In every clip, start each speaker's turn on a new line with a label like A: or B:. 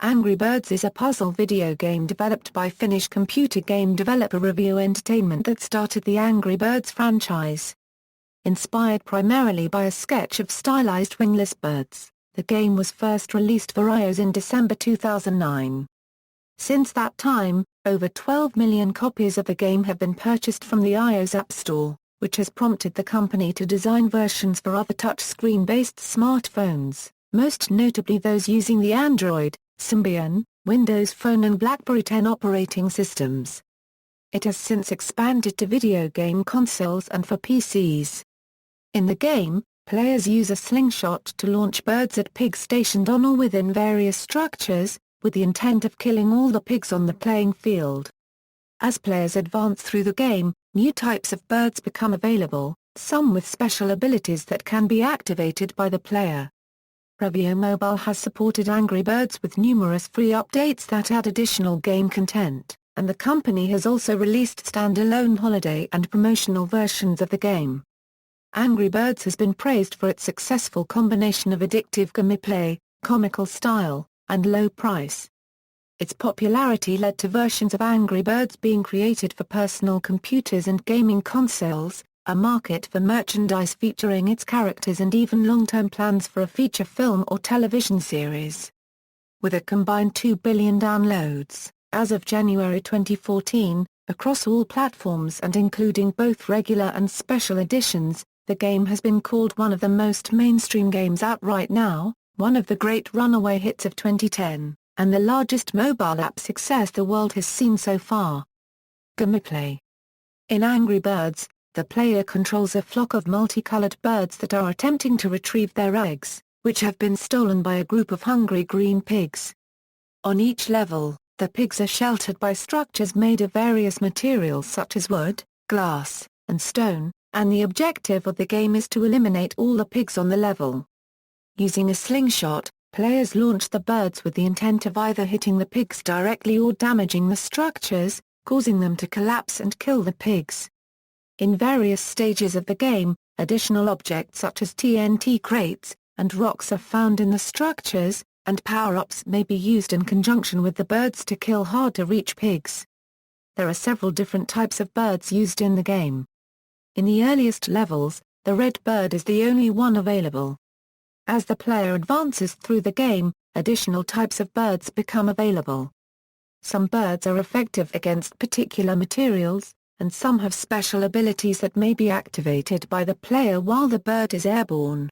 A: Angry Birds is a puzzle video game developed by Finnish computer game developer Rovio Entertainment that started the Angry Birds franchise. Inspired primarily by a sketch of stylized wingless birds, the game was first released for iOS in December 2009. Since that time, over 12 million copies of the game have been purchased from the iOS App Store, which has prompted the company to design versions for other touchscreen-based smartphones, most notably those using the Android, Symbian, Windows Phone and BlackBerry 10 operating systems. It has since expanded to video game consoles and for PCs. In the game, players use a slingshot to launch birds at pigs stationed on or within various structures, with the intent of killing all the pigs on the playing field. As players advance through the game, new types of birds become available, some with special abilities that can be activated by the player. Rovio Mobile has supported Angry Birds with numerous free updates that add additional game content, and the company has also released standalone holiday and promotional versions of the game. Angry Birds has been praised for its successful combination of addictive gameplay, comical style, and low price. Its popularity led to versions of Angry Birds being created for personal computers and gaming consoles, a market for merchandise featuring its characters, and even long-term plans for a feature film or television series. With a combined 2 billion downloads, as of January 2014, across all platforms and including both regular and special editions, the game has been called one of the most mainstream games out right now, one of the great runaway hits of 2010, and the largest mobile app success the world has seen so far. Gameplay. In Angry Birds, the player controls a flock of multicolored birds that are attempting to retrieve their eggs, which have been stolen by a group of hungry green pigs. On each level, the pigs are sheltered by structures made of various materials such as wood, glass, and stone, and the objective of the game is to eliminate all the pigs on the level. Using a slingshot, players launch the birds with the intent of either hitting the pigs directly or damaging the structures, causing them to collapse and kill the pigs. In various stages of the game, additional objects such as TNT crates and rocks are found in the structures, and power-ups may be used in conjunction with the birds to kill hard-to-reach pigs. There are several different types of birds used in the game. In the earliest levels, the red bird is the only one available. As the player advances through the game, additional types of birds become available. Some birds are effective against particular materials, and some have special abilities that may be activated by the player while the bird is airborne.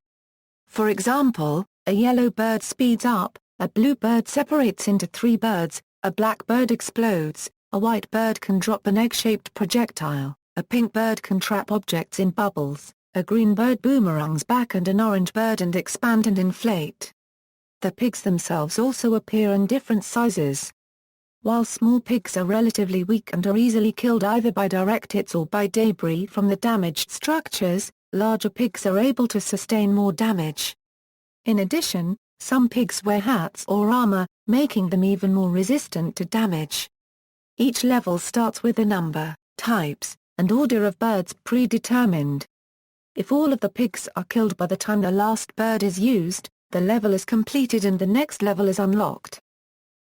A: For example, a yellow bird speeds up, a blue bird separates into 3 birds, a black bird explodes, a white bird can drop an egg-shaped projectile, a pink bird can trap objects in bubbles, a green bird boomerangs back, and an orange bird and expand and inflate. The pigs themselves also appear in different sizes. While small pigs are relatively weak and are easily killed either by direct hits or by debris from the damaged structures, larger pigs are able to sustain more damage. In addition, some pigs wear hats or armor, making them even more resistant to damage. Each level starts with a number, types, and order of birds predetermined. If all of the pigs are killed by the time the last bird is used, the level is completed and the next level is unlocked.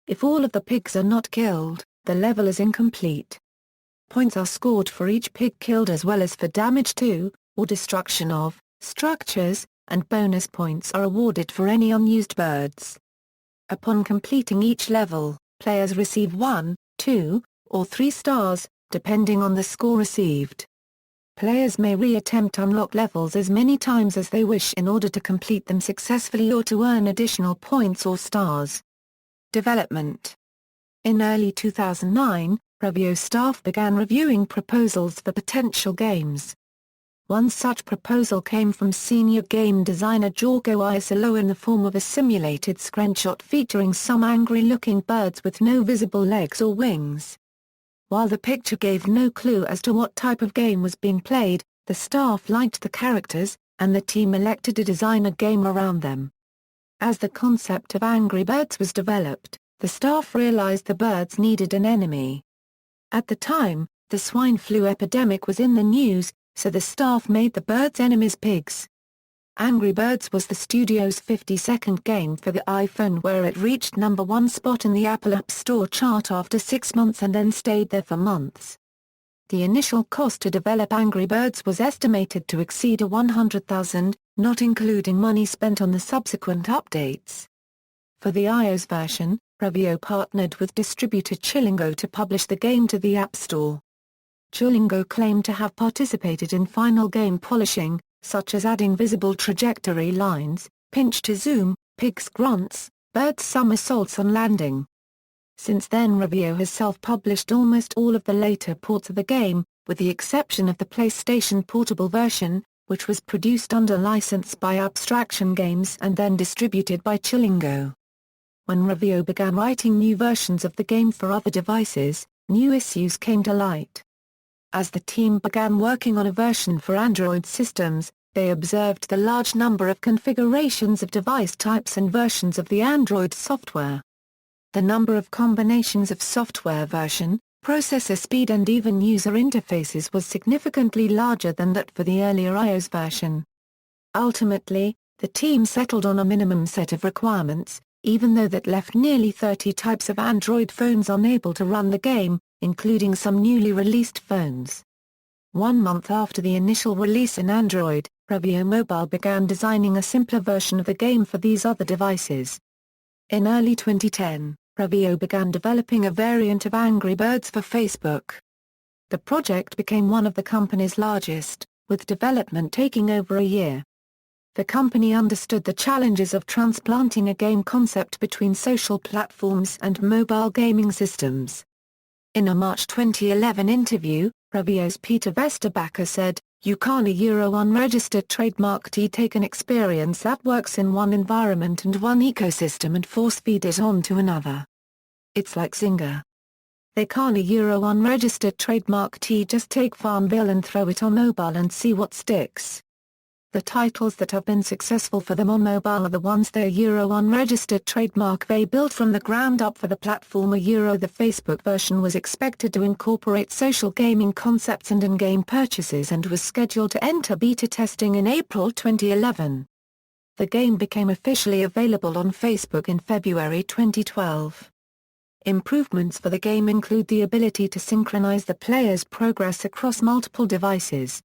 A: If all of the pigs are not killed, the level is incomplete. Points are scored for each pig killed as well as for damage to, or destruction of, structures, and bonus points are awarded for any unused birds. Upon completing each level, players receive 1, 2, or 3 stars, depending on the score received. Players may re-attempt unlock levels as many times as they wish in order to complete them successfully or to earn additional points or stars. Development. In early 2009, Rovio staff began reviewing proposals for potential games. One such proposal came from senior game designer Jorgo Isolo in the form of a simulated screenshot featuring some angry-looking birds with no visible legs or wings. While the picture gave no clue as to what type of game was being played, the staff liked the characters, and the team elected to design a game around them. As the concept of Angry Birds was developed, the staff realized the birds needed an enemy. At the time, the swine flu epidemic was in the news, so the staff made the birds' enemies pigs. Angry Birds was the studio's 52nd game for the iPhone, where it reached #1 spot in the Apple App Store chart after 6 months and then stayed there for months. The initial cost to develop Angry Birds was estimated to exceed $100,000, not including money spent on the subsequent updates. For the iOS version, Rovio partnered with distributor Chillingo to publish the game to the App Store. Chillingo claimed to have participated in final game polishing, such as adding visible trajectory lines, pinch to zoom, pigs' grunts, birds' somersaults on landing. Since then, Rovio has self-published almost all of the later ports of the game, with the exception of the PlayStation Portable version, which was produced under license by Abstraction Games and then distributed by Chillingo. When Rovio began writing new versions of the game for other devices, new issues came to light. As the team began working on a version for Android systems, they observed the large number of configurations of device types and versions of the Android software. The number of combinations of software version, processor speed and even user interfaces was significantly larger than that for the earlier iOS version. Ultimately, the team settled on a minimum set of requirements, even though that left nearly 30 types of Android phones unable to run the game, including some newly released phones. 1 month after the initial release in Android, Rovio Mobile began designing a simpler version of the game for these other devices. In early 2010, Rovio began developing a variant of Angry Birds for Facebook. The project became one of the company's largest, with development taking over a year. The company understood the challenges of transplanting a game concept between social platforms and mobile gaming systems. In a March 2011 interview, Rovio's Peter Vesterbacker said, "You can't unregistered trademark take an experience that works in one environment and one ecosystem and force-feed it onto another. It's like Zynga. They can't unregistered trademark just take Farmville and throw it on mobile and see what sticks. The titles that have been successful for them on mobile are the ones their unregistered trademark they built from the ground up for the platform. The Facebook version was expected to incorporate social gaming concepts and in-game purchases and was scheduled to enter beta testing in April 2011. The game became officially available on Facebook in February 2012. Improvements for the game include the ability to synchronize the player's progress across multiple devices.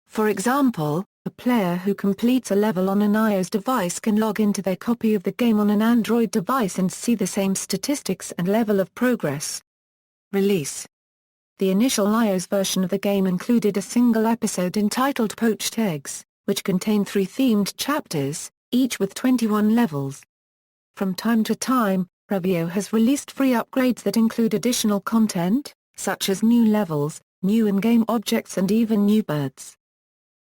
A: For example, a player who completes a level on an iOS device can log into their copy of the game on an Android device and see the same statistics and level of progress. Release. The initial iOS version of the game included a single episode entitled Poached Eggs, which contained 3 themed chapters, each with 21 levels. From time to time, Rovio has released free upgrades that include additional content, such as new levels, new in-game objects and even new birds.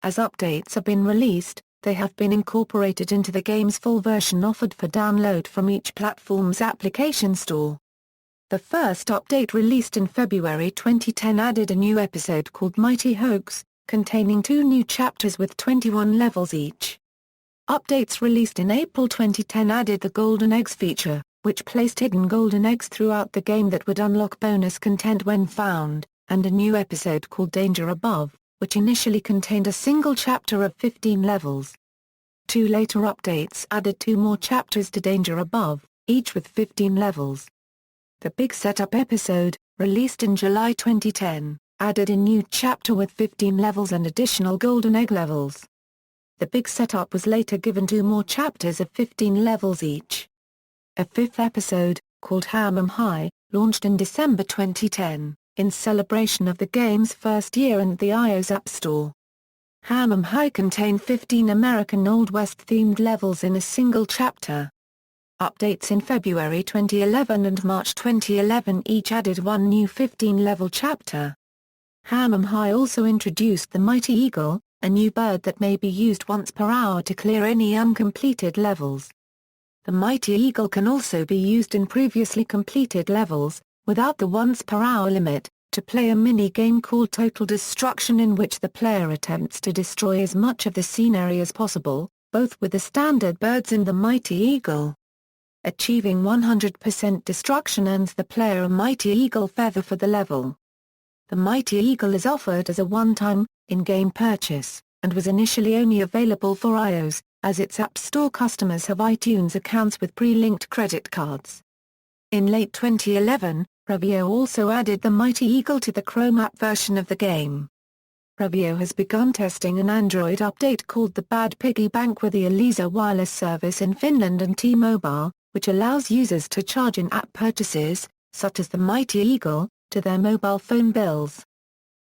A: As updates have been released, they have been incorporated into the game's full version offered for download from each platform's application store. The first update released in February 2010 added a new episode called Mighty Hoax, containing 2 new chapters with 21 levels each. Updates released in April 2010 added the Golden Eggs feature, which placed hidden golden eggs throughout the game that would unlock bonus content when found, and a new episode called Danger Above, which initially contained a single chapter of 15 levels. 2 later updates added 2 more chapters to Danger Above, each with 15 levels. The Big Setup episode, released in July 2010, added a new chapter with 15 levels and additional golden egg levels. The Big Setup was later given 2 more chapters of 15 levels each. A 5th episode, called Ham 'Em High, launched in December 2010. In celebration of the game's first year in the iOS App Store. Ham 'Em High contained 15 American Old West-themed levels in a single chapter. Updates in February 2011 and March 2011 each added 1 new 15-level chapter. Ham 'Em High also introduced the Mighty Eagle, a new bird that may be used once per hour to clear any uncompleted levels. The Mighty Eagle can also be used in previously completed levels, without the once-per-hour limit, to play a mini-game called Total Destruction in which the player attempts to destroy as much of the scenery as possible, both with the standard birds and the Mighty Eagle. Achieving 100% destruction earns the player a Mighty Eagle feather for the level. The Mighty Eagle is offered as a one-time, in-game purchase, and was initially only available for iOS, as its App Store customers have iTunes accounts with pre-linked credit cards. In late 2011, Rovio also added the Mighty Eagle to the Chrome app version of the game. Rovio has begun testing an Android update called the Bad Piggy Bank with the Elisa wireless service in Finland and T-Mobile, which allows users to charge in-app purchases, such as the Mighty Eagle, to their mobile phone bills.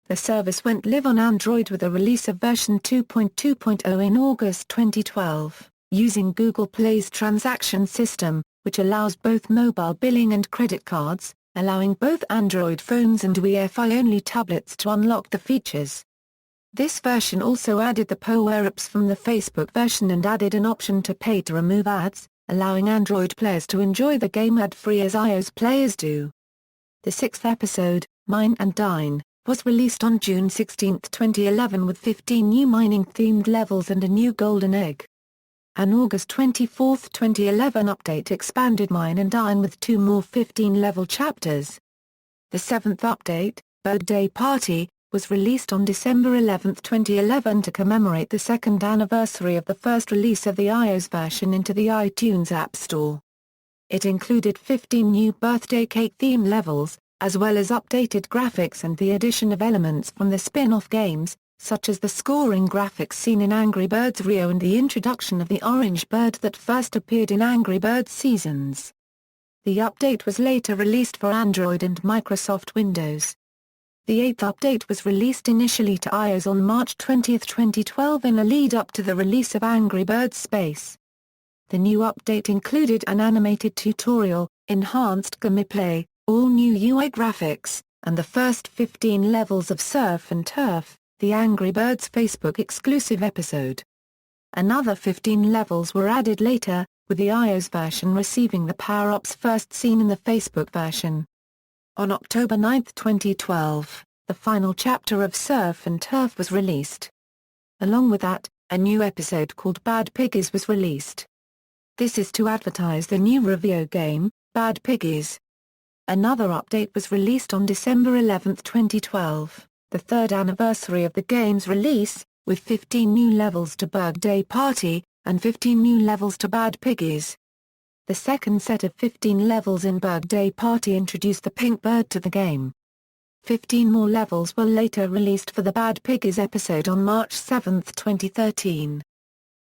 A: The service went live on Android with a release of version 2.2.0 in August 2012, using Google Play's transaction system, which allows both mobile billing and credit cards, allowing both Android phones and Wi-Fi-only tablets to unlock the features. This version also added the power-ups from the Facebook version and added an option to pay to remove ads, allowing Android players to enjoy the game ad-free as iOS players do. The sixth episode, Mine and Dine, was released on June 16, 2011 with 15 new mining-themed levels and a new golden egg. An August 24, 2011 update expanded Mine and Dine with 2 more 15-level chapters. The seventh update, Birthday Party, was released on December 11, 2011 to commemorate the second anniversary of the first release of the iOS version into the iTunes App Store. It included 15 new birthday cake-themed levels, as well as updated graphics and the addition of elements from the spin-off games, such as the scoring graphics seen in Angry Birds Rio and the introduction of the orange bird that first appeared in Angry Birds Seasons. The update was later released for Android and Microsoft Windows. The eighth update was released initially to iOS on March 20, 2012 in a lead-up to the release of Angry Birds Space. The new update included an animated tutorial, enhanced gameplay, all new UI graphics, and the first 15 levels of Surf and Turf, the Angry Birds Facebook-exclusive episode. Another 15 levels were added later, with the iOS version receiving the power-ups first seen in the Facebook version. On October 9, 2012, the final chapter of Surf and Turf was released. Along with that, a new episode called Bad Piggies was released. This is to advertise the new Rovio game, Bad Piggies. Another update was released on December 11, 2012, the third anniversary of the game's release, with 15 new levels to Birthday Party, and 15 new levels to Bad Piggies. The second set of 15 levels in Birthday Party introduced the pink bird to the game. 15 more levels were later released for the Bad Piggies episode on March 7, 2013.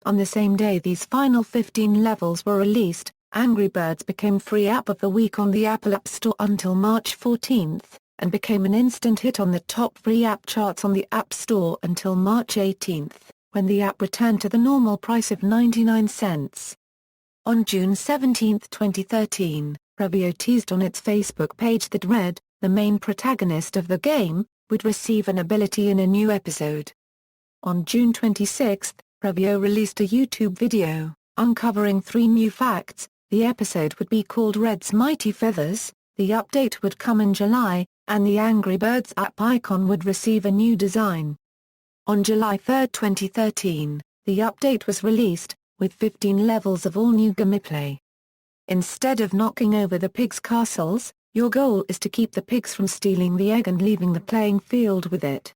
A: On the same day these final 15 levels were released, Angry Birds became free app of the week on the Apple App Store until March 14, and became an instant hit on the top free app charts on the App Store until March 18, when the app returned to the normal price of 99 cents. On June 17, 2013, Rovio teased on its Facebook page that Red, the main protagonist of the game, would receive an ability in a new episode. On June 26, Rovio released a YouTube video, uncovering 3 new facts. The episode would be called Red's Mighty Feathers, the update would come in July, and the Angry Birds app icon would receive a new design. On July 3, 2013, the update was released, with 15 levels of all new gameplay. Instead of knocking over the pigs' castles, your goal is to keep the pigs from stealing the egg and leaving the playing field with it.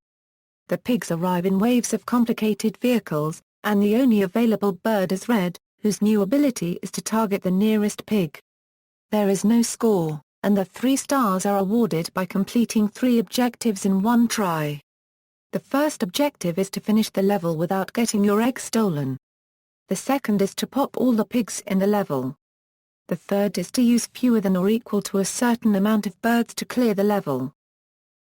A: The pigs arrive in waves of complicated vehicles, and the only available bird is Red, whose new ability is to target the nearest pig. There is no score, and the 3 stars are awarded by completing 3 objectives in 1 try. The first objective is to finish the level without getting your egg stolen. The second is to pop all the pigs in the level. The third is to use fewer than or equal to a certain amount of birds to clear the level.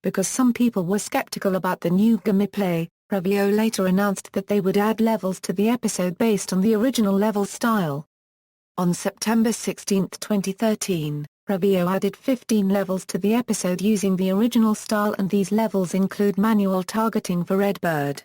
A: Because some people were skeptical about the new gameplay, Rovio later announced that they would add levels to the episode based on the original level style. On September 16, 2013, Rovio added 15 levels to the episode using the original style, and these levels include manual targeting for Red Bird.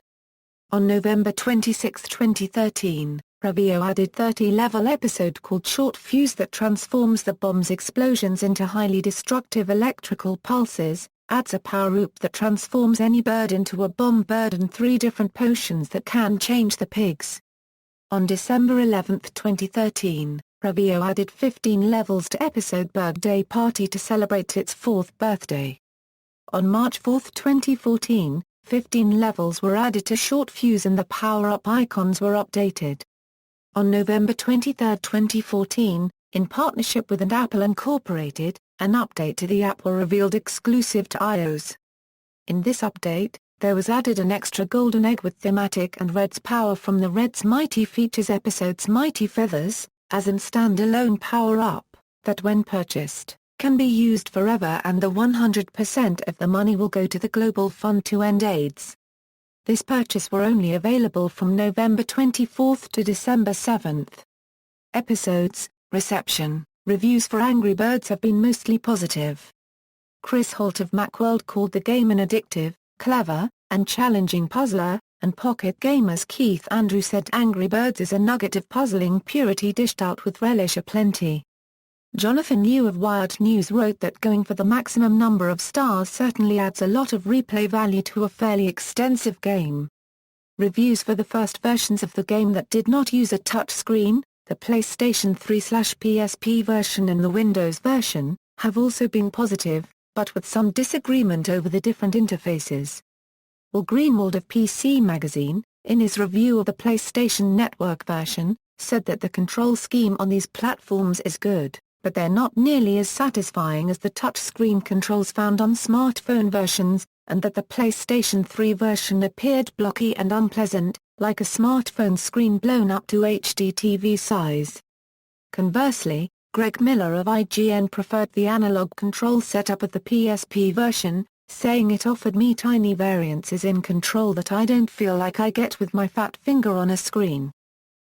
A: On November 26, 2013, Rovio added 30-level episode called Short Fuse that transforms the bomb's explosions into highly destructive electrical pulses, adds a power-up that transforms any bird into a bomb bird, and 3 different potions that can change the pigs. On December 11, 2013, Rovio added 15 levels to episode Birthday Party to celebrate its 4th birthday. On March 4, 2014, 15 levels were added to short fuse and the power-up icons were updated. On November 23, 2014, in partnership with Apple Incorporated, an update to the app were revealed exclusive to iOS. In this update, there was added an extra golden egg with thematic and Red's power from the Red's Mighty Features episode's Mighty Feathers, as in standalone power-up, that when purchased, can be used forever and the 100% of the money will go to the Global Fund to End AIDS. This purchase were only available from November 24 to December 7. Episodes, reception, reviews for Angry Birds have been mostly positive. Chris Holt of Macworld called the game an addictive, clever, and challenging puzzler, and Pocket Gamer's Keith Andrew said Angry Birds is a nugget of puzzling purity dished out with relish aplenty. Jonathan Yu of Wired News wrote that going for the maximum number of stars certainly adds a lot of replay value to a fairly extensive game. Reviews for the first versions of the game that did not use a touchscreen, the PlayStation 3/PSP version and the Windows version, have also been positive, but with some disagreement over the different interfaces. Will Greenwald of PC Magazine, in his review of the PlayStation Network version, said that the control scheme on these platforms is good, but they're not nearly as satisfying as the touchscreen controls found on smartphone versions, and that the PlayStation 3 version appeared blocky and unpleasant, like a smartphone screen blown up to HD TV size. Conversely, Greg Miller of IGN preferred the analog control setup of the PSP version, saying it offered me tiny variances in control that I don't feel like I get with my fat finger on a screen.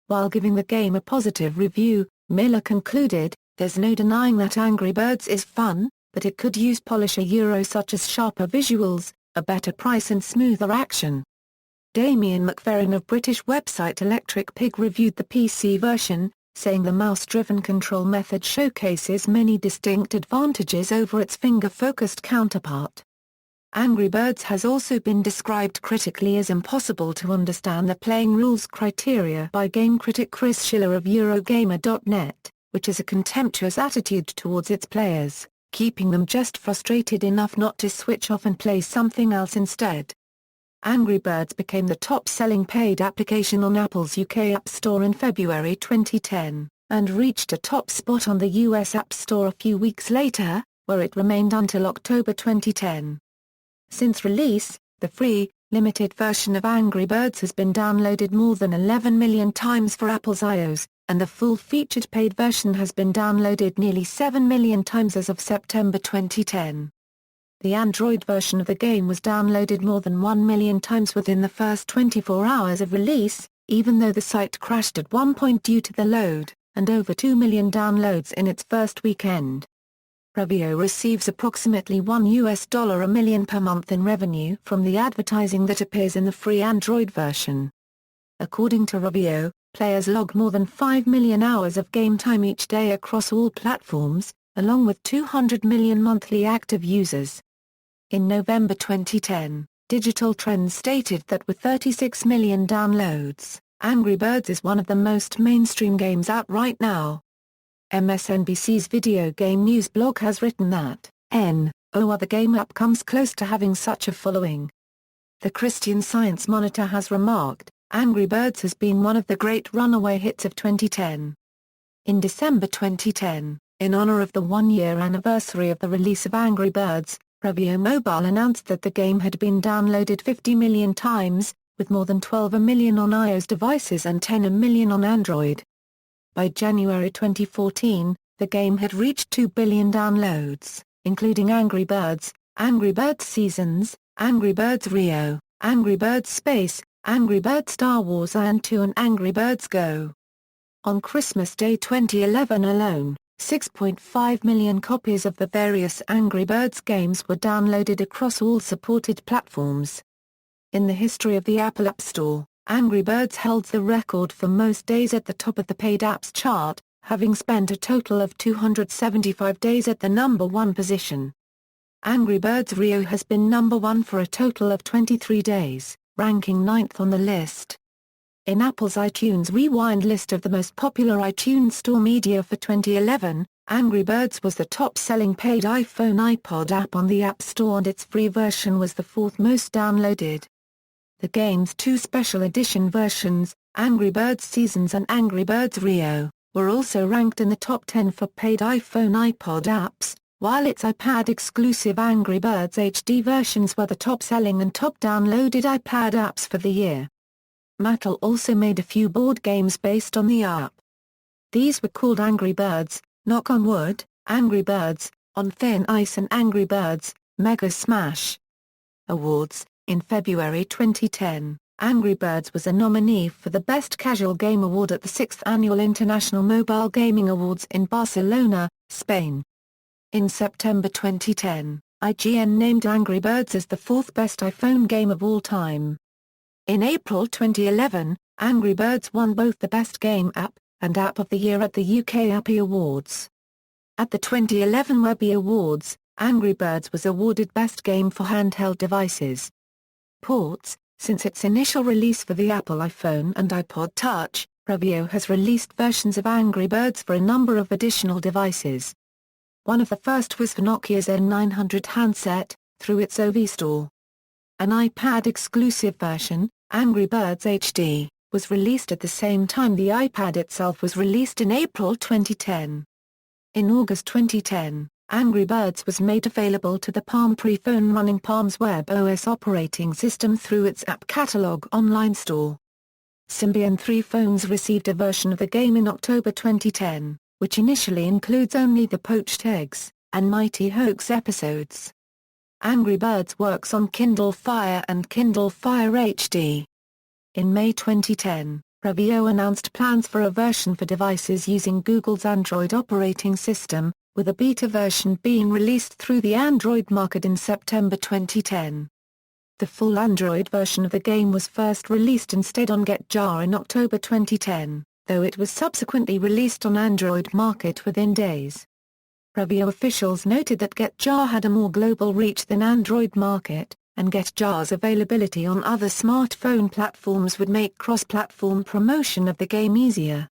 A: While giving the game a positive review, Miller concluded, "There's no denying that Angry Birds is fun, but it could use polish such as sharper visuals, a better price and smoother action." Damien McFerrin of British website Electric Pig reviewed the PC version, saying the mouse-driven control method showcases many distinct advantages over its finger-focused counterpart. Angry Birds has also been described critically as impossible to understand the playing rules criteria by game critic Chris Schiller of Eurogamer.net, which is a contemptuous attitude towards its players, keeping them just frustrated enough not to switch off and play something else instead. Angry Birds became the top-selling paid application on Apple's UK App Store in February 2010, and reached a top spot on the US App Store a few weeks later, where it remained until October 2010. Since release, the free, limited version of Angry Birds has been downloaded more than 11 million times for Apple's iOS, and the full-featured paid version has been downloaded nearly 7 million times as of September 2010. The Android version of the game was downloaded more than 1 million times within the first 24 hours of release, even though the site crashed at one point due to the load, and over 2 million downloads in its first weekend. Rovio receives approximately $1 a million per month in revenue from the advertising that appears in the free Android version. According to Rovio, players log more than 5 million hours of game time each day across all platforms, along with 200 million monthly active users. In November 2010, Digital Trends stated that with 36 million downloads, Angry Birds is one of the most mainstream games out right now. MSNBC's video game news blog has written that, no other game app comes close to having such a following. The Christian Science Monitor has remarked, Angry Birds has been one of the great runaway hits of 2010. In December 2010, in honor of the one-year anniversary of the release of Angry Birds, Rovio Mobile announced that the game had been downloaded 50 million times, with more than 12 million on iOS devices and 10 million on Android. By January 2014, the game had reached 2 billion downloads, including Angry Birds Seasons, Angry Birds Rio, Angry Birds Space, Angry Birds Star Wars Iron 2 and Angry Birds Go. On Christmas Day 2011 alone, 6.5 million copies of the various Angry Birds games were downloaded across all supported platforms. In the history of the Apple App Store, Angry Birds holds the record for most days at the top of the paid apps chart, having spent a total of 275 days at the number 1 position. Angry Birds Rio has been number 1 for a total of 23 days, ranking 9th on the list. In Apple's iTunes Rewind list of the most popular iTunes Store media for 2011, Angry Birds was the top-selling paid iPhone/iPod app on the App Store and its free version was the fourth most downloaded. The game's two special edition versions, Angry Birds Seasons and Angry Birds Rio, were also ranked in the top 10 for paid iPhone/iPod apps, while its iPad-exclusive Angry Birds HD versions were the top-selling and top-downloaded iPad apps for the year. Mattel also made a few board games based on the app. These were called Angry Birds, Knock on Wood, Angry Birds, On Thin Ice and Angry Birds, Mega Smash. Awards. In February 2010, Angry Birds was a nominee for the Best Casual Game Award at the 6th Annual International Mobile Gaming Awards in Barcelona, Spain. In September 2010, IGN named Angry Birds as the fourth best iPhone game of all time. In April 2011, Angry Birds won both the Best Game App and App of the Year at the UK Appie Awards. At the 2011 Webby Awards, Angry Birds was awarded Best Game for Handheld Devices. Ports. Since its initial release for the Apple iPhone and iPod Touch, Rovio has released versions of Angry Birds for a number of additional devices. One of the first was for Nokia's N900 handset, through its OV store. An iPad-exclusive version, Angry Birds HD, was released at the same time the iPad itself was released in April 2010. In August 2010, Angry Birds was made available to the Palm Pre phone running Palm's Web OS operating system through its App Catalog online store. Symbian 3 phones received a version of the game in October 2010, which initially includes only the Poached Eggs and Mighty Hoax episodes. Angry Birds works on Kindle Fire and Kindle Fire HD. In May 2010, Rovio announced plans for a version for devices using Google's Android operating system, with a beta version being released through the Android market in September 2010. The full Android version of the game was first released instead on GetJar in October 2010, though it was subsequently released on Android market within days. Rovio officials noted that GetJar had a more global reach than Android market, and GetJar's availability on other smartphone platforms would make cross-platform promotion of the game easier.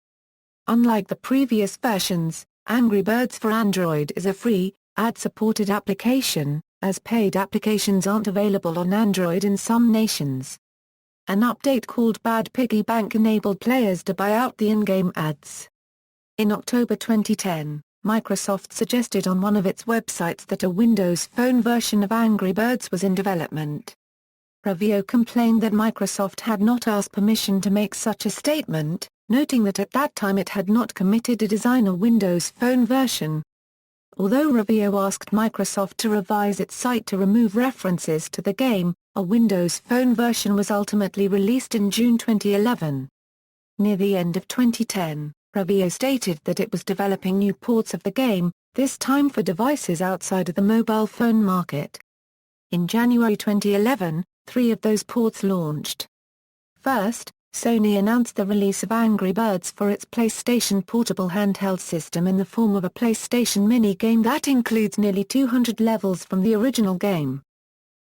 A: Unlike the previous versions, Angry Birds for Android is a free, ad-supported application, as paid applications aren't available on Android in some nations. An update called Bad Piggy Bank enabled players to buy out the in-game ads. In October 2010, Microsoft suggested on one of its websites that a Windows Phone version of Angry Birds was in development. Rovio complained that Microsoft had not asked permission to make such a statement, noting that at that time it had not committed to design a Windows Phone version. Although Rovio asked Microsoft to revise its site to remove references to the game, a Windows Phone version was ultimately released in June 2011. Near the end of 2010, Rovio stated that it was developing new ports of the game, this time for devices outside of the mobile phone market. In January 2011, 3 of those ports launched. First, Sony announced the release of Angry Birds for its PlayStation Portable handheld system in the form of a PlayStation mini-game that includes nearly 200 levels from the original game.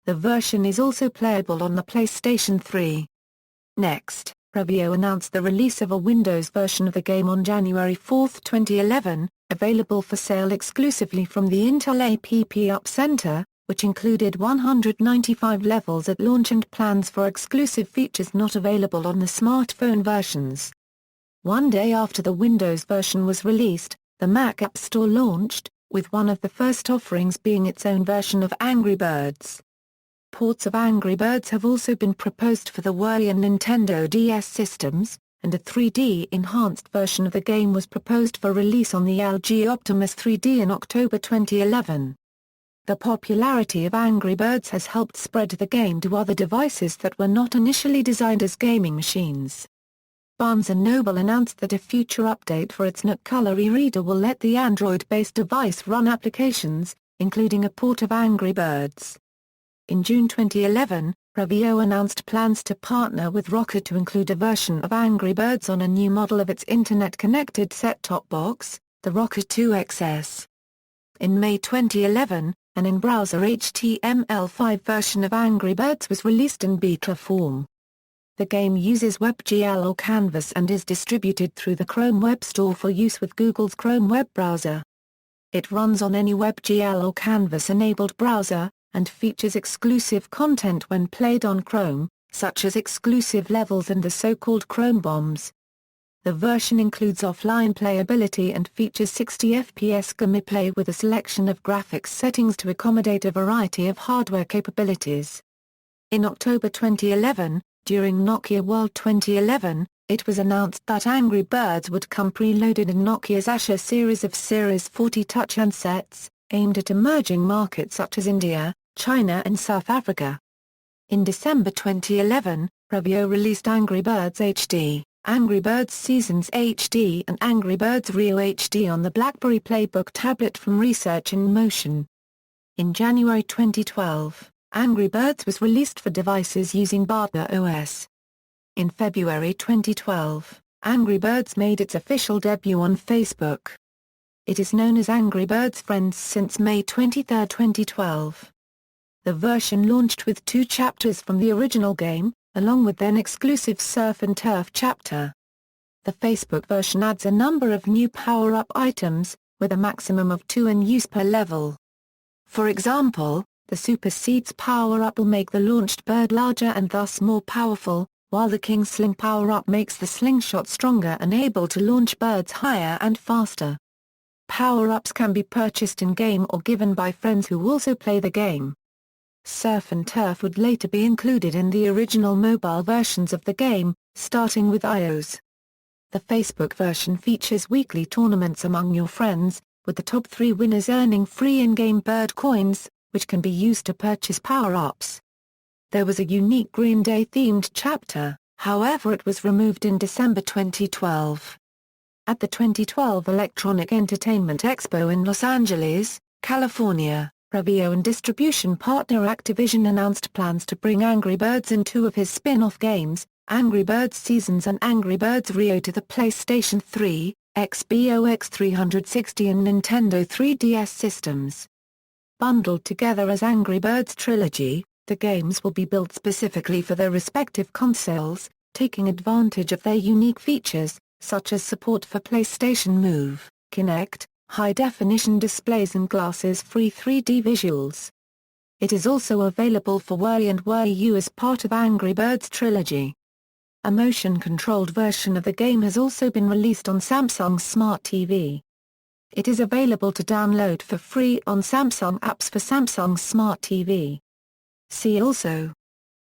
A: The version is also playable on the PlayStation 3. Next, Rovio announced the release of a Windows version of the game on January 4, 2011, available for sale exclusively from the Intel App Center, which included 195 levels at launch and plans for exclusive features not available on the smartphone versions. One day after the Windows version was released, the Mac App Store launched, with one of the first offerings being its own version of Angry Birds. Ports of Angry Birds have also been proposed for the Wii and Nintendo DS systems, and a 3D enhanced version of the game was proposed for release on the LG Optimus 3D in October 2011. The popularity of Angry Birds has helped spread the game to other devices that were not initially designed as gaming machines. Barnes & Noble announced that a future update for its Nook Color e-reader will let the Android-based device run applications, including a port of Angry Birds. In June 2011, Rovio announced plans to partner with Rocket to include a version of Angry Birds on a new model of its internet-connected set-top box, the Rocket 2XS. In May 2011, an in-browser HTML5 version of Angry Birds was released in beta form. The game uses WebGL or Canvas and is distributed through the Chrome Web Store for use with Google's Chrome web browser. It runs on any WebGL or Canvas-enabled browser, and features exclusive content when played on Chrome, such as exclusive levels and the so-called Chrome bombs. The version includes offline playability and features 60 FPS gameplay with a selection of graphics settings to accommodate a variety of hardware capabilities. In October 2011, during Nokia World 2011, it was announced that Angry Birds would come preloaded in Nokia's Asha series of Series 40 touch handsets, aimed at emerging markets such as India, China and South Africa. In December 2011, Rovio released Angry Birds HD, Angry Birds Seasons HD and Angry Birds Rio HD on the BlackBerry Playbook tablet from Research in Motion. In January 2012, Angry Birds was released for devices using Bata OS. In February 2012, Angry Birds made its official debut on Facebook. It is known as Angry Birds Friends since May 23, 2012. The version launched with 2 chapters from the original game, along with then exclusive Surf and Turf chapter. The Facebook version adds a number of new power-up items, with a maximum of 2 in use per level. For example, the Super Seeds power-up will make the launched bird larger and thus more powerful, while the King Sling power-up makes the slingshot stronger and able to launch birds higher and faster. Power-ups can be purchased in-game or given by friends who also play the game. Surf and Turf would later be included in the original mobile versions of the game, starting with iOS. The Facebook version features weekly tournaments among your friends, with the top 3 winners earning free in-game bird coins, which can be used to purchase power-ups. There was a unique Green Day-themed chapter, however it was removed in December 2012. At the 2012 Electronic Entertainment Expo in Los Angeles, California, Rovio and distribution partner Activision announced plans to bring Angry Birds and 2 of his spin-off games, Angry Birds Seasons and Angry Birds Rio to the PlayStation 3, Xbox 360 and Nintendo 3DS systems. Bundled together as Angry Birds Trilogy, the games will be built specifically for their respective consoles, taking advantage of their unique features, such as support for PlayStation Move, Kinect, high-definition displays and glasses-free 3D visuals. It is also available for Wii and Wii U as part of Angry Birds Trilogy. A motion-controlled version of the game has also been released on Samsung Smart TV. It is available to download for free on Samsung apps for Samsung Smart TV. See also: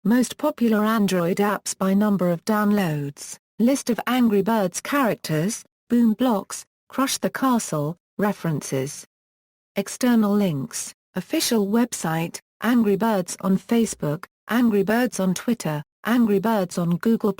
A: most popular Android apps by number of downloads, list of Angry Birds characters, Boom Blocks, Crush the Castle, references. External links: official website, Angry Birds on Facebook, Angry Birds on Twitter, Angry Birds on Google+.